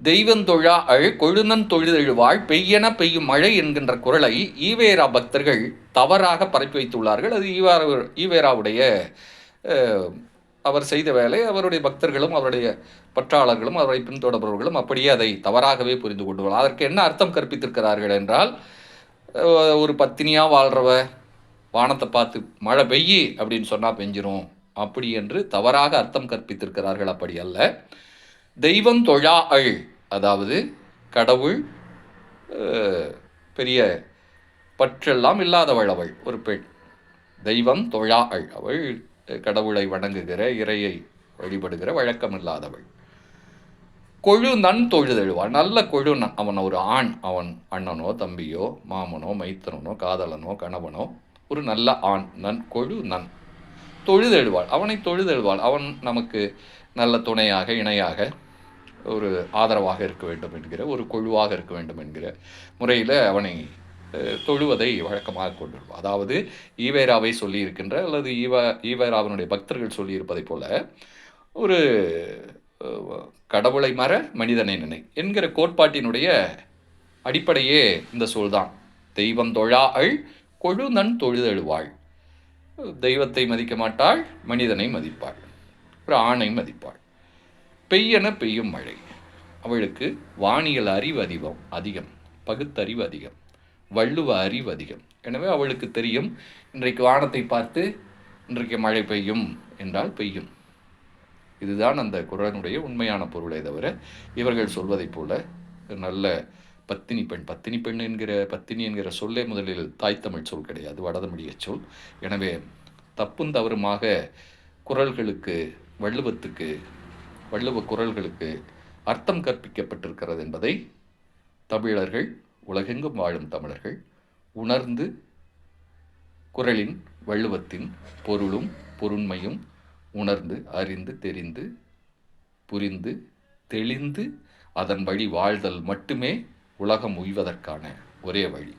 தெய்வந்தொழா கொழுநன் தொழுதெழுவாள் பெய்யென பெய்யும் மழை என்கின்ற குறளை ஈவேரா பக்தர்கள் தவறாக பரப்பி வைத்துள்ளார்கள். அது ஈவேராவுடைய அவர் செய்த வேலை. அவருடைய பக்தர்களும் அவருடைய பற்றாளர்களும் அவரை பின்தொடர்பவர்களும் அப்படியே அதை தவறாகவே புரிந்து கொண்டுள்ளார். அதற்கு என்ன அர்த்தம் கற்பித்திருக்கிறார்கள் என்றால், ஒரு பத்தினியா வாழ்றவ வானத்தை பார்த்து மழை பெய்யி அப்படின்னு சொன்னா பெஞ்சிரும் அப்படி என்று தவறாக அர்த்தம் கற்பித்திருக்கிறார்கள். அப்படி அல்ல. தெய்வம் தொழா அதாவது கடவுள் பெரிய பற்றெல்லாம் இல்லாதவள் அவள் ஒரு பெண். தெய்வம் தொழா அவள் கடவுளை வணங்குகிற இறையை வழிபடுகிற வழக்கம் இல்லாதவள். கொழு நன் தொழுதெழுவாள். நல்ல கொழு நன். அவன் ஒரு ஆண். அவன் அண்ணனோ தம்பியோ மாமனோ மைத்தனோ காதலனோ கணவனோ ஒரு நல்ல ஆண். நன் கொழு நன் தொழுதெழுவாள். அவனை தொழுதெழுவாள். அவன் நமக்கு நல்ல துணையாக இணையாக ஒரு ஆதரவாக இருக்க வேண்டும் என்கிற ஒரு குழுவாக இருக்க வேண்டும் என்கிற முறையில் அவனை தொழுவதை வழக்கமாக கொண்டுள்ளார். அதாவது ஈவேராவை சொல்லியிருக்கின்ற அல்லது ஈவேராவினுடைய பக்தர்கள் சொல்லியிருப்பதை போல ஒரு கடவுளை மற மனிதனை நினை என்கிற கோட்பாட்டினுடைய அடிப்படையே இந்த சொல்தான். தெய்வம் தொழா கொழு நன் தொழுதெழுவாள். தெய்வத்தை மதிக்க மாட்டாள், மனிதனை மதிப்பாள், ஒரு ஆணை மதிப்பாள். பெய்யென பெய்யும் மழை. அவளுக்கு வானியல் அறிவு அதிகம், பகுத்தறிவு அதிகம், வள்ளுவ அறிவு அதிகம். எனவே அவளுக்கு தெரியும், இன்றைக்கு வானத்தை பார்த்து இன்றைக்கு மழை பெய்யும் என்றால் பெய்யும். இதுதான் அந்த குறளுடைய உண்மையான பொருளை தவிர இவர்கள் சொல்வதைப் போல நல்ல பத்தினி பெண். பத்தினி பெண் என்கிற பத்தினி என்கிற சொல்லே முதலில் தாய்த்தமிழ் சொல் கிடையாது, வடதமிழிய சொல். எனவே தப்பும் தவறுமாக குறள்களுக்கு வள்ளுவ குறள்களுக்கு அர்த்தம் கற்பிக்கப்பட்டிருக்கிறது என்பதை தமிழர்கள், உலகெங்கும் வாழும் தமிழர்கள் உணர்ந்து குறளின் வள்ளுவத்தின் பொருளும் பொருண்மையும் உணர்ந்து அறிந்து தெரிந்து புரிந்து தெளிந்து அதன் வழி வாழ்தல் மட்டுமே உலகம் உய்வதற்கான ஒரே வழி.